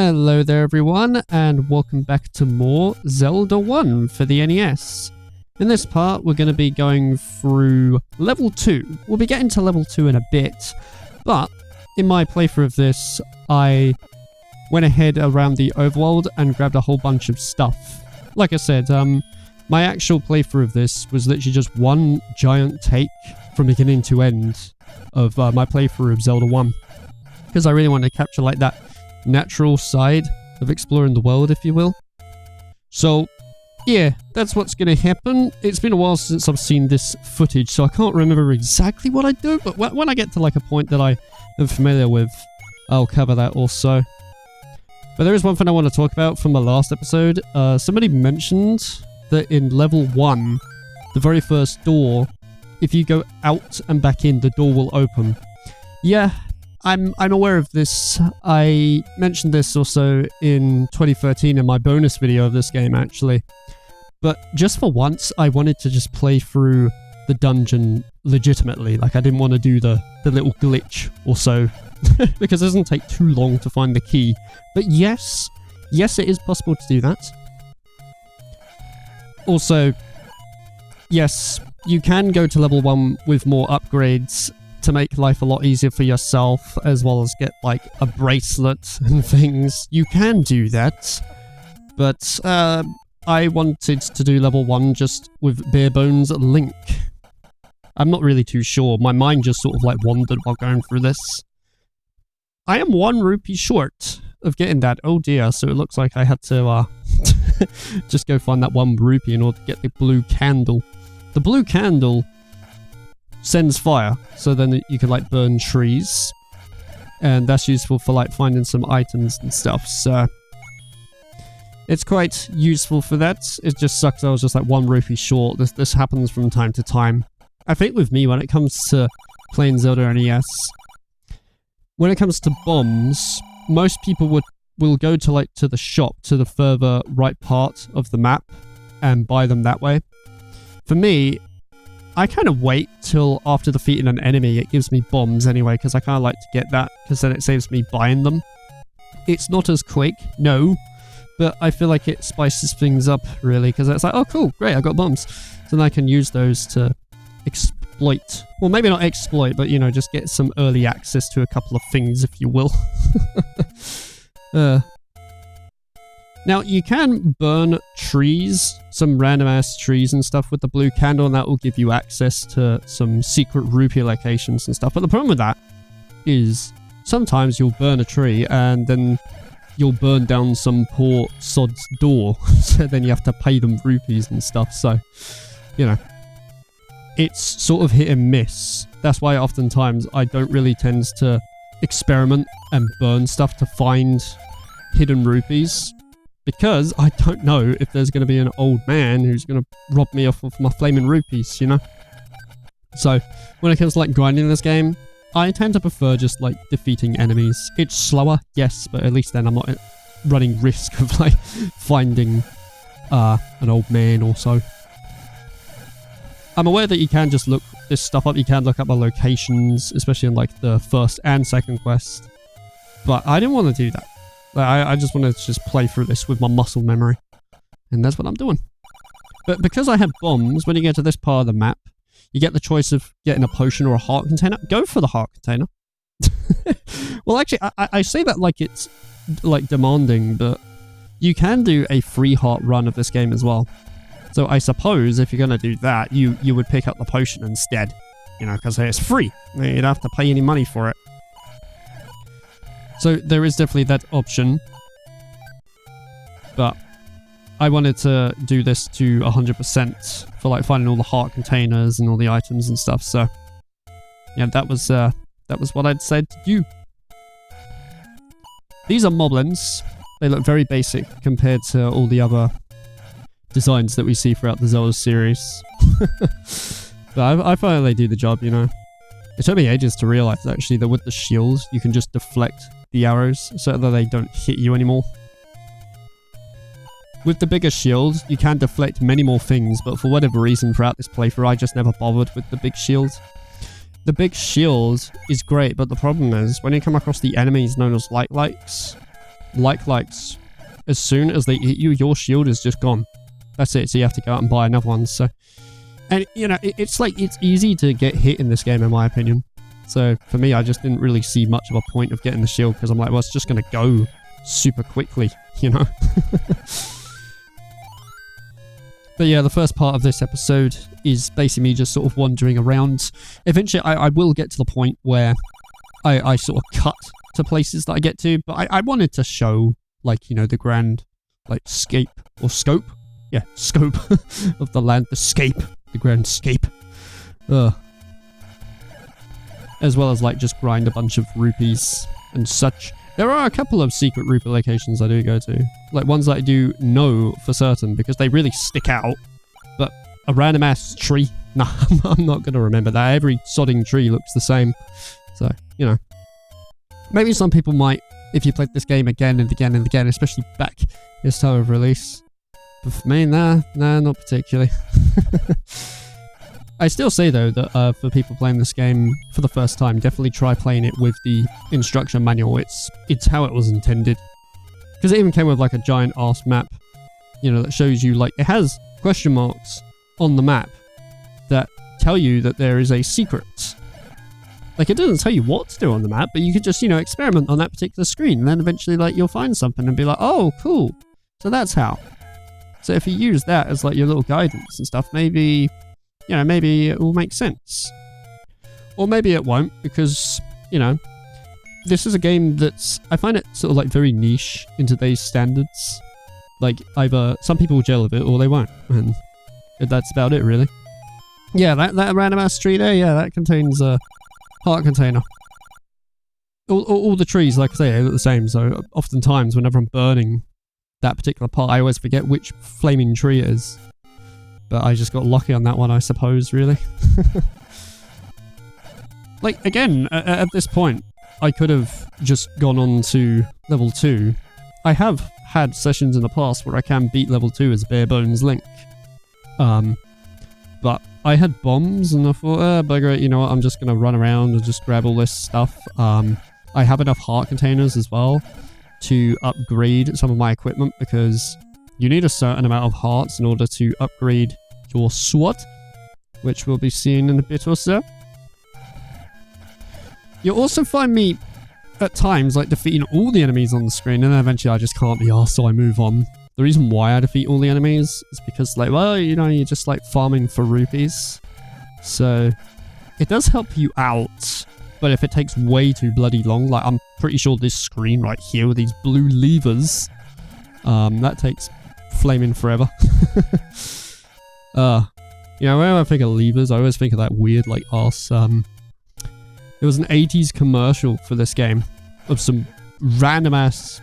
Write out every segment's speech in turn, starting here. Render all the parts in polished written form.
Hello there everyone, and welcome back to more Zelda 1 for the NES. In this part, we're going to be going through level 2. We'll be getting to level 2 in a bit, but in my playthrough of this, I went ahead around the overworld and grabbed a whole bunch of stuff. Like I said, my actual playthrough of this was literally just one giant take from beginning to end of my playthrough of Zelda 1. Because I really wanted to capture like that natural side of exploring the world, if you will. So, yeah, that's what's going to happen. It's been a while since I've seen this footage, so I can't remember exactly what I do, but when I get to like a point that I am familiar with, I'll cover that also. But there is one thing I want to talk about from my last episode. Somebody mentioned that in level 1, the very first door, if you go out and back in, the door will open. Yeah, I'm aware of this. I mentioned this also in 2013 in my bonus video of this game, actually. But just for once, I wanted to just play through the dungeon legitimately. Like, I didn't want to do the little glitch or so. Because it doesn't take too long to find the key. But yes, it is possible to do that. Also, yes, you can go to level 1 with more upgrades to make life a lot easier for yourself, as well as get like a bracelet and things. You can do that, but I wanted to do level 1 just with bare bones Link. I'm not really too sure. My mind just sort of like wandered while going through this. I am 1 rupee short of getting that. Oh dear, so it looks like I had to just go find that 1 rupee in order to get the blue candle. The blue candle sends fire, so then you can like burn trees, and that's useful for like finding some items and stuff, so it's quite useful for that. It just sucks I was just like 1 rupee short. This happens from time to time. I think with me, when it comes to playing Zelda NES, when it comes to bombs, most people will go to the shop to the further right part of the map and buy them that way. For me, I kind of wait till after defeating an enemy. It gives me bombs anyway, because I kind of like to get that, because then it saves me buying them. It's not as quick, no, but I feel like it spices things up, really, because it's like, oh cool, great, I got bombs. So then I can use those to exploit. Well, maybe not exploit, but, you know, just get some early access to a couple of things, if you will. Now, you can burn trees, some random-ass trees and stuff with the blue candle, and that will give you access to some secret rupee locations and stuff. But the problem with that is sometimes you'll burn a tree, and then you'll burn down some poor sod's door. So then you have to pay them rupees and stuff. So, you know, it's sort of hit and miss. That's why oftentimes I don't really tend to experiment and burn stuff to find hidden rupees. Because I don't know if there's going to be an old man who's going to rob me off of my flaming rupees, you know? So, when it comes to, like, grinding this game, I tend to prefer just, like, defeating enemies. It's slower, yes, but at least then I'm not running risk of, like, finding an old man or so. I'm aware that you can just look this stuff up. You can look up the locations, especially in, like, the first and second quest. But I didn't want to do that. I just wanted to just play through this with my muscle memory. And that's what I'm doing. But because I have bombs, when you get to this part of the map, you get the choice of getting a potion or a heart container. Go for the heart container. Well, actually, I say that like it's like demanding, but you can do a free heart run of this game as well. So I suppose if you're going to do that, you would pick up the potion instead. You know, because it's free. You don't have to pay any money for it. So there is definitely that option, but I wanted to do this to 100% for like finding all the heart containers and all the items and stuff. So yeah, that was what I'd said to do. These are moblins. They look very basic compared to all the other designs that we see throughout the Zelda series. But I find that they do the job, you know. It took me ages to realize actually that with the shields you can just deflect the arrows so that they don't hit you anymore. With the bigger shield, you can deflect many more things, but for whatever reason throughout this playthrough I just never bothered with the big shield. The big shield is great, but the problem is when you come across the enemies known as light likes, lights, as soon as they hit you, your shield is just gone. That's it. So you have to go out and buy another one. So, and you know, it's like, it's easy to get hit in this game, in my opinion. So for me, I just didn't really see much of a point of getting the shield, because I'm like, well, it's just going to go super quickly, you know? But yeah, the first part of this episode is basically me just sort of wandering around. Eventually, I will get to the point where I sort of cut to places that I get to, but I wanted to show, like, you know, the grand, like, scope of the land, the grand scape. As well as, like, just grind a bunch of rupees and such. There are a couple of secret rupee locations I do go to. Like, ones that I do know for certain, because they really stick out. But a random ass tree? Nah, I'm not going to remember that. Every sodding tree looks the same. So, you know. Maybe some people might, if you played this game again and again and again, especially back this time of release. But for me, nah, not particularly. I still say, though, that for people playing this game for the first time, definitely try playing it with the instruction manual. It's how it was intended. Because it even came with, like, a giant ass map, you know, that shows you, like, it has question marks on the map that tell you that there is a secret. Like, it doesn't tell you what to do on the map, but you could just, you know, experiment on that particular screen, and then eventually, like, you'll find something and be like, oh, cool. So that's how. So if you use that as, like, your little guidance and stuff, maybe, you know, maybe it will make sense. Or maybe it won't, because, you know, this is a game that's, I find it sort of, like, very niche in today's standards. Like, either some people will gel with it or they won't, and that's about it, really. Yeah, that random ass tree there, yeah, that contains a heart container. All the trees, like I say, are the same, so oftentimes whenever I'm burning that particular part, I always forget which flaming tree it is. But I just got lucky on that one, I suppose, really. Like, again, at this point, I could have just gone on to level 2. I have had sessions in the past where I can beat level 2 as bare bones Link. But I had bombs, and I thought, bugger it, you know what, I'm just going to run around and just grab all this stuff. I have enough heart containers as well to upgrade some of my equipment, because you need a certain amount of hearts in order to upgrade your sword, which we'll be seeing in a bit or so. You'll also find me at times, like, defeating all the enemies on the screen, and then eventually I just can't be arsed, so I move on. The reason why I defeat all the enemies is because, like, well, you know, you're just, like, farming for rupees. So, it does help you out, but if it takes way too bloody long, like, I'm pretty sure this screen right here with these blue levers, that takes flaming forever. You know, whenever I think of levers, I always think of that weird, like, arse, there was an 80s commercial for this game of some random ass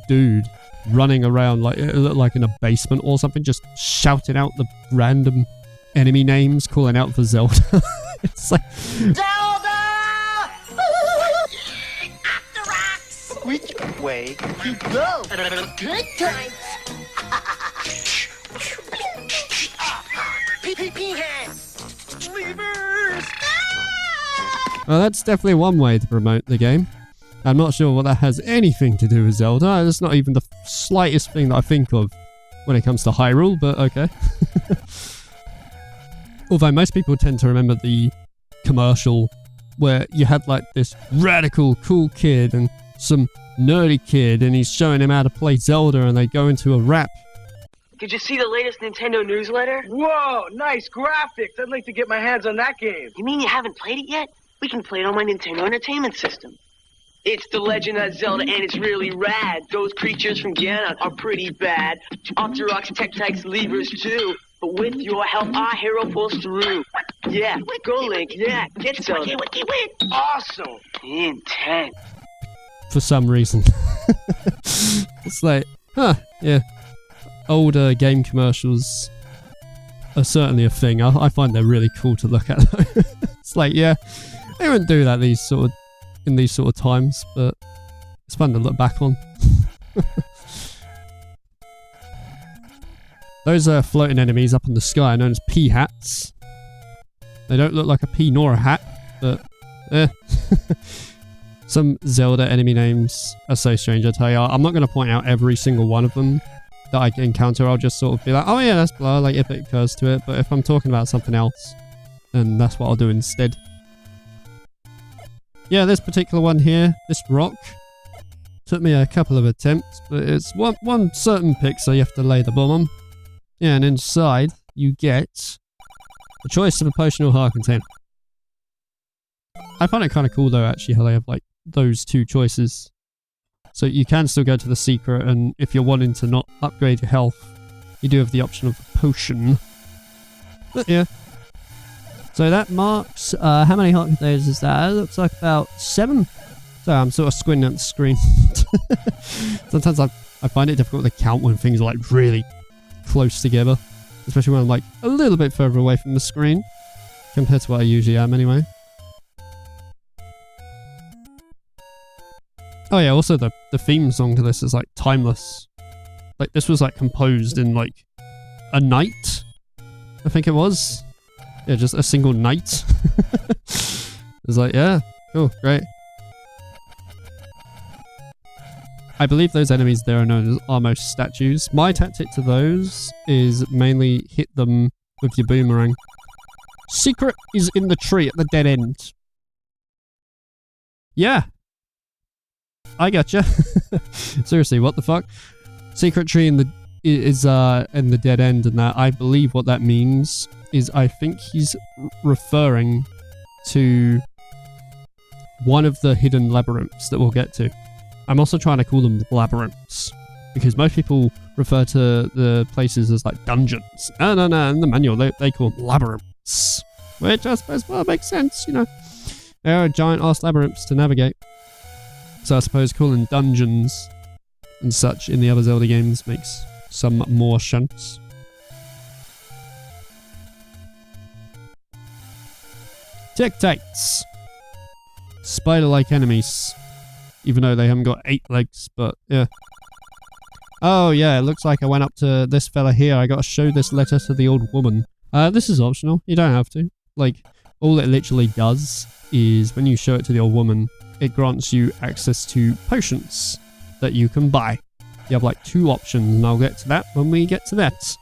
dude running around, like, it looked like in a basement or something, just shouting out the random enemy names, calling out for Zelda. It's like, Zelda! After rocks! Which way you go? Good times! PPP hands! Levers! well, that's definitely one way to promote the game. I'm not sure what that has anything to do with Zelda. It's not even the slightest thing that I think of when it comes to Hyrule, but okay. Although most people tend to remember the commercial where you had, like, this radical cool kid and some nerdy kid, and he's showing him how to play Zelda, and they go into a rap. Did you see the latest Nintendo newsletter? Whoa, nice graphics. I'd like to get my hands on that game. You mean you haven't played it yet? We can play it on my Nintendo Entertainment System. It's the Legend of Zelda, and it's really rad. Those creatures from Ganon are pretty bad. Octoroks, Tektites, Levers, too. But with your help, our hero pulls through. Yeah, go Link, yeah, get Zelda. Awesome. Intense. For some reason. It's like, huh, yeah. Older game commercials are certainly a thing. I find they're really cool to look at. It's like, yeah, they wouldn't do that in these sort of times, but it's fun to look back on. Those floating enemies up in the sky are known as pea hats. They don't look like a pea nor a hat, but Some Zelda enemy names are so strange, I tell you. I'm not going to point out every single one of them that I encounter. I'll just sort of be like, oh yeah, that's blah, like if it occurs to it. But if I'm talking about something else, then that's what I'll do instead. Yeah, this particular one here, this rock, took me a couple of attempts, but it's one certain pixel you have to lay the bomb on. Yeah, and inside you get the choice of a potion or heart container. I find it kind of cool though, actually, how they have like those two choices. So you can still go to the secret, and if you're wanting to not upgrade your health, you do have the option of a potion. But yeah. So that marks, how many heart containers is that? It looks like about 7. So I'm sort of squinting at the screen. Sometimes I find it difficult to count when things are like really close together. Especially when I'm like a little bit further away from the screen. Compared to what I usually am anyway. Oh yeah, also the theme song to this is like timeless. Like this was like composed in like a night, I think it was. Yeah, just a single night. It's like, yeah, cool, great. I believe those enemies there are known as Armos statues. My tactic to those is mainly hit them with your boomerang. Secret is in the tree at the dead end. Yeah. I gotcha. Seriously, what the fuck? Secret tree in the dead end, and that I believe what that means is I think he's referring to one of the hidden labyrinths that we'll get to. I'm also trying to call them labyrinths because most people refer to the places as like dungeons. No, in the manual they call them labyrinths, which I suppose, well, makes sense, you know. There are giant ass labyrinths to navigate. So I suppose calling dungeons and such in the other Zelda games makes some more sense. Tic-tacs. Spider-like enemies. Even though they haven't got 8 legs, but yeah. Oh yeah, it looks like I went up to this fella here. I gotta show this letter to the old woman. This is optional. You don't have to. Like, all it literally does is when you show it to the old woman, it grants you access to potions that you can buy. You have like 2 options, and I'll get to that when we get to that.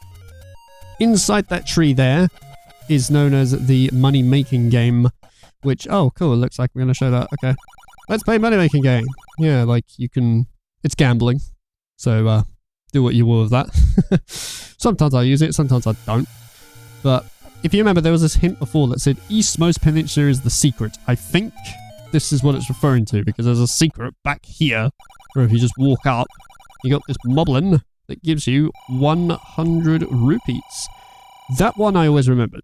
Inside that tree there is known as the money-making game, which, oh cool, it looks like we're going to show that. Okay. Let's play money-making game. Yeah, like you can, it's gambling. So, do what you will with that. Sometimes I use it, sometimes I don't. But if you remember, there was this hint before that said Eastmost Peninsula is the secret. I think this is what it's referring to, because there's a secret back here, where if you just walk up, you got this moblin that gives you 100 rupees. That one I always remembered,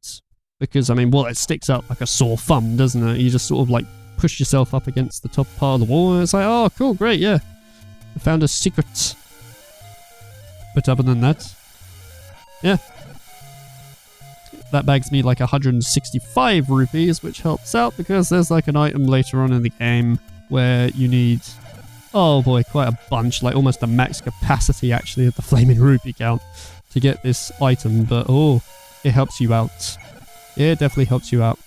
because, I mean, well, it sticks out like a sore thumb, doesn't it? You just sort of, like, push yourself up against the top part of the wall, and it's like, oh, cool, great, yeah. I found a secret. But other than that, yeah. That bags me like 165 rupees, which helps out because there's like an item later on in the game where you need, oh boy, quite a bunch, like almost a max capacity actually of the flaming rupee count to get this item, but oh, it helps you out. It definitely helps you out.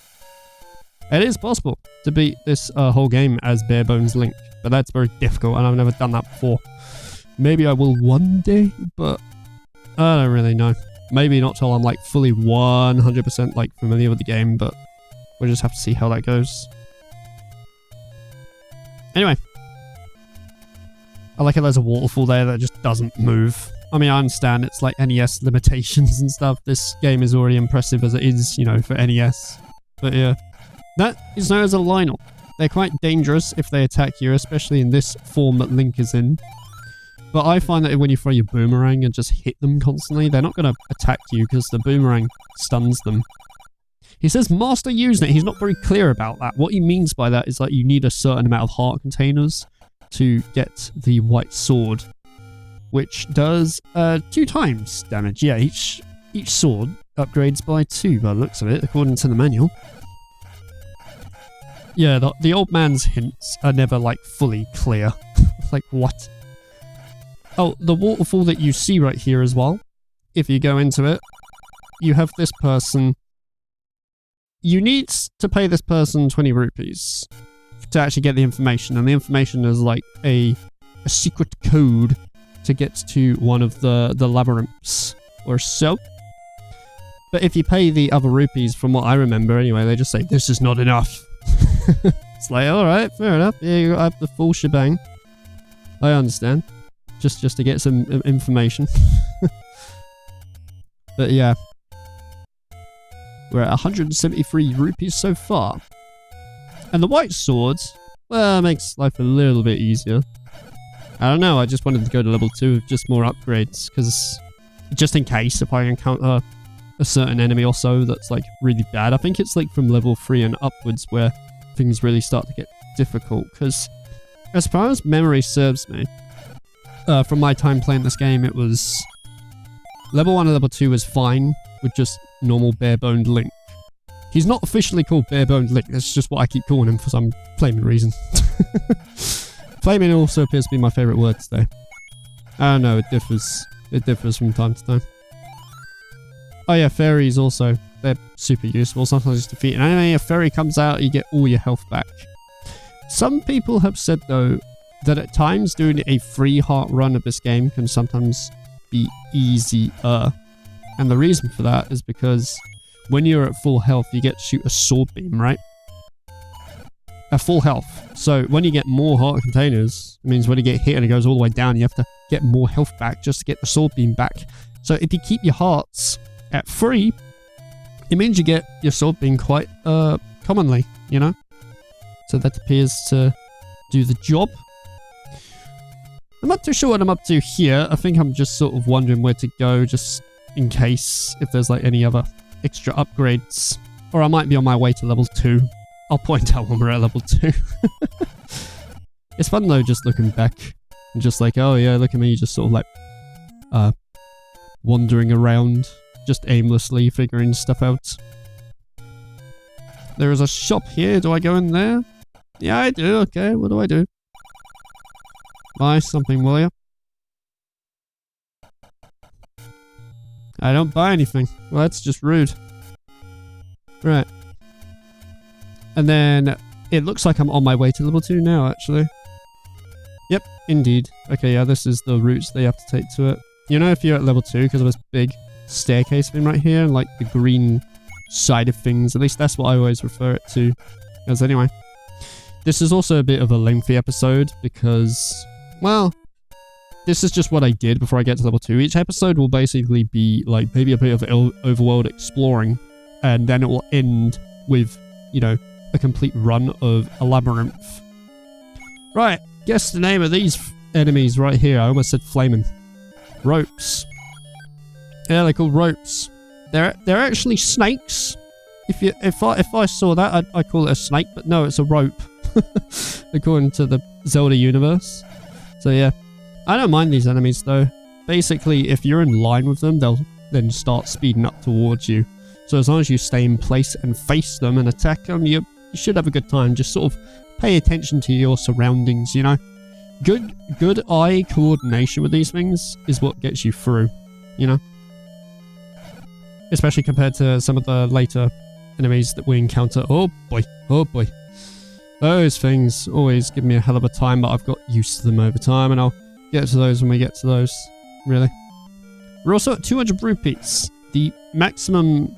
It is possible to beat this whole game as bare bones Link, but that's very difficult and I've never done that before. Maybe I will one day, but I don't really know. Maybe not till I'm like fully 100% like familiar with the game, but we'll just have to see how that goes. Anyway. I like how there's a waterfall there that just doesn't move. I mean, I understand it's like NES limitations and stuff. This game is already impressive as it is, you know, for NES. But yeah. That is known as a Lionel. They're quite dangerous if they attack you, especially in this form that Link is in. But I find that when you throw your boomerang and just hit them constantly, they're not going to attack you because the boomerang stuns them. He says master using it. He's not very clear about that. What he means by that is that you need a certain amount of heart containers to get the white sword, which does 2 times damage. Yeah, each sword upgrades by 2 by the looks of it, according to the manual. Yeah, the old man's hints are never like fully clear. Like what? Oh, the waterfall that you see right here as well, if you go into it, you have this person. You need to pay this person 20 rupees. to actually get the information, and the information is like a secret code to get to one of the labyrinths or so. But if you pay the other rupees, from what I remember anyway, they just say, this is not enough. It's like, alright, fair enough. Yeah, you have the full shebang. I understand. Just to get some information. But yeah. We're at 173 rupees so far. And the white sword, well, makes life a little bit easier. I don't know, I just wanted to go to level 2 with just more upgrades, because just in case if I encounter a certain enemy or so that's like really bad. I think it's like from level 3 and upwards where things really start to get difficult, because as far as memory serves me, from my time playing this game, it was level 1 and level 2 was fine with just normal bare-boned Link. He's not officially called bare-boned Link, that's just what I keep calling him for some flaming reason. Flaming also appears to be my favourite word today. I don't know, it differs from time to time. Oh yeah, fairies also, they're super useful. Sometimes just defeat an enemy, a fairy comes out, you get all your health back. Some people have said though, that at times doing a free heart run of this game can sometimes be easier. And the reason for that is because when you're at full health, you get to shoot a sword beam, right? At full health. So when you get more heart containers, it means when you get hit and it goes all the way down, you have to get more health back just to get the sword beam back. So if you keep your hearts at 3, it means you get your sword beam quite commonly, you know? So that appears to do the job. I'm not too sure what I'm up to here. I think I'm just sort of wondering where to go, just in case if there's like any other extra upgrades. Or I might be on my way to level 2. I'll point out when we're at level 2. It's fun though, just looking back. And just like, oh yeah, look at me, just sort of like wandering around, just aimlessly figuring stuff out. There is a shop here. Do I go in there? Yeah, I do. Okay, what do I do? Buy something, will you? I don't buy anything. Well, that's just rude. Right. And then it looks like I'm on my way to level 2 now, actually. Yep, indeed. Okay, yeah, this is the routes they have to take to it. You know, if you're at level 2, because of this big staircase thing right here, and like the green side of things, at least that's what I always refer it to as anyway. This is also a bit of a lengthy episode because, well, this is just what I did before I get to level 2. Each episode will basically be like maybe a bit of overworld exploring, and then it will end with, you know, a complete run of a labyrinth. Right, guess the name of these enemies right here. I almost said flaming. Ropes. Yeah, they're called ropes. They're actually snakes. If I saw that, I'd call it a snake, but no, it's a rope. According to the Zelda universe. So yeah, I don't mind these enemies though. Basically, if you're in line with them, they'll then start speeding up towards you. So as long as you stay in place and face them and attack them, you should have a good time. Just sort of pay attention to your surroundings, you know? Good eye coordination with these things is what gets you through, you know? Especially compared to some of the later enemies that we encounter. Oh boy, oh boy. Those things always give me a hell of a time, but I've got used to them over time, and I'll get to those when we get to those, really. We're also at 200 rupees. The maximum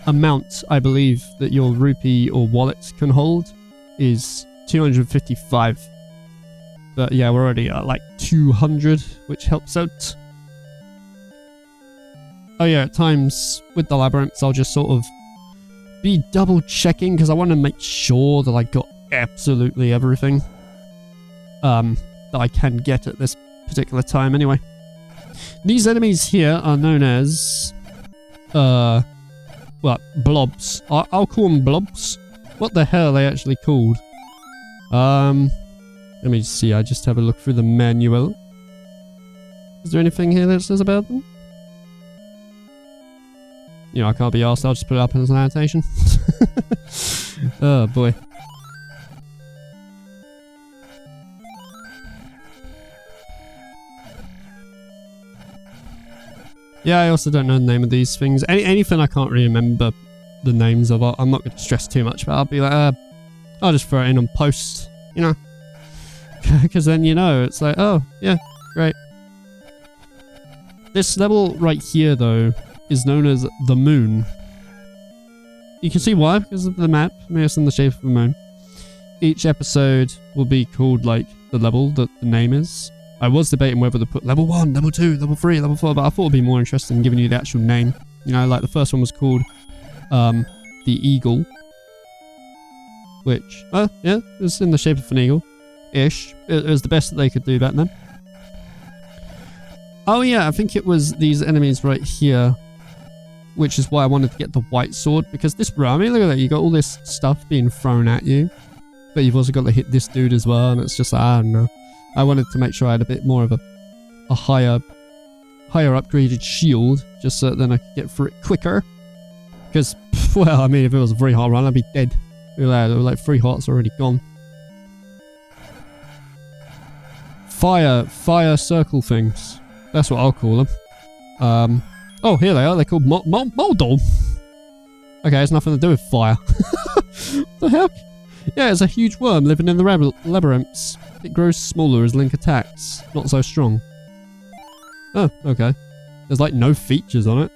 amount, I believe, that your rupee or wallet can hold is 255. But yeah, we're already at like 200, which helps out. Oh yeah, at times with the labyrinths, I'll just sort of be double checking because I want to make sure that I got absolutely everything that I can get at this particular time anyway. These enemies here are known as well, blobs. I'll call them blobs. What the hell are they actually called? Let me see. I just have a look through the manual. Is there anything here that says about them? You know, I can't be asked. I'll just put it up as an annotation. Oh boy. Yeah, I also don't know the name of these things. Anything I can't really remember the names of. I'm not going to stress too much, but I'll be like, I'll just throw it in on post. you know. Because then you know, it's like, oh, yeah, great. This level right here, though, is known as the moon. You can see why, because of the map. I mean, it's in the shape of a moon. Each episode will be called, like, the level that the name is. I was debating whether to put level 1, level 2, level 3, level 4, but I thought it would be more interesting giving you the actual name. You know, like the first one was called the Eagle. Which, yeah, it was in the shape of an eagle-ish. It was the best that they could do back then. Oh yeah, I think it was these enemies right here, which is why I wanted to get the white sword, because this bro, I mean, look at that, you got all this stuff being thrown at you, but you've also got to hit this dude as well, and it's just like, I don't know. I wanted to make sure I had a bit more of a higher upgraded shield, just so that then I could get through it quicker. Because, well, I mean, if it was a very hard run, I'd be dead. Look at that, there were like 3 hearts already gone. Fire circle things. That's what I'll call them. Oh, here they are. They're called Moldol. Okay, it's nothing to do with fire. What the heck? Yeah, it's a huge worm living in the labyrinths. It grows smaller as Link attacks. Not so strong. Oh, okay. There's like no features on it.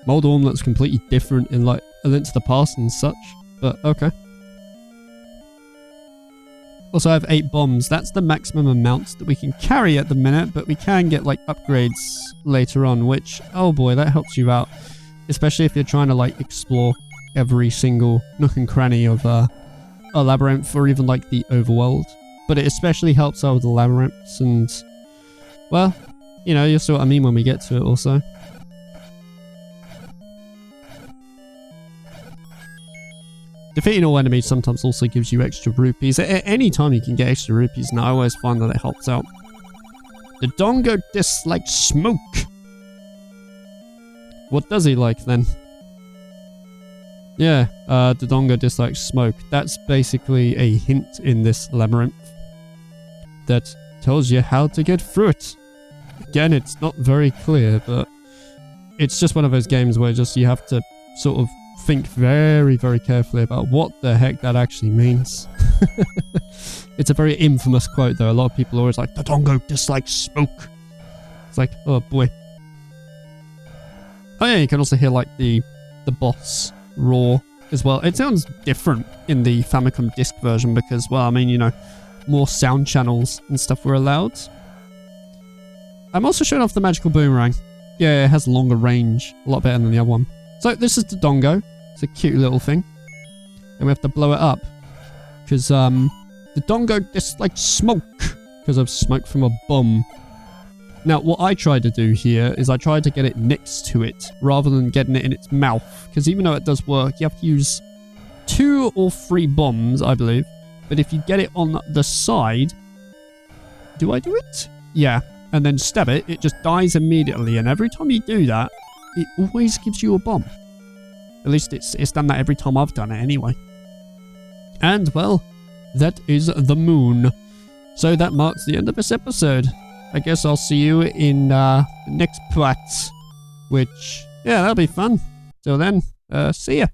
Moldorm looks completely different in like A Link to the Past and such. But okay. Also, I have 8 bombs. That's the maximum amount that we can carry at the minute, but we can get like upgrades later on, which, oh boy, that helps you out. Especially if you're trying to like explore every single nook and cranny of a labyrinth, or even like the overworld. But it especially helps out with the labyrinths, and, well, you know, you'll see what I mean when we get to it also. Defeating all enemies sometimes also gives you extra rupees. At any time you can get extra rupees, and I always find that it helps out. The Dongo dislikes smoke. What does he like then? Yeah, the Dongo dislikes smoke. That's basically a hint in this labyrinth that tells you how to get through it. Again, it's not very clear, but it's just one of those games where just you have to sort of think very, very carefully about what the heck that actually means. It's a very infamous quote, though. A lot of people are always like, the Dongo dislikes smoke. It's like, oh boy. Oh yeah, you can also hear like the boss roar as well. It sounds different in the Famicom disc version because, well, I mean, you know, more sound channels and stuff were allowed. I'm also showing off the magical boomerang. Yeah, it has longer range, a lot better than the other one. So this is the Dongo. It's a cute little thing. And we have to blow it up. Because the Dongo dislikes smoke. Because of smoke from a bomb. Now, what I tried to do here is I tried to get it next to it, rather than getting it in its mouth. Because even though it does work, you have to use 2 or 3 bombs, I believe. But if you get it on the side... Do I do it? Yeah. And then stab it, it just dies immediately. And every time you do that, it always gives you a bomb. At least it's done that every time I've done it anyway. And, well, that is the moon. So that marks the end of this episode. I guess I'll see you in the next part, which, yeah, that'll be fun. Till then, see ya.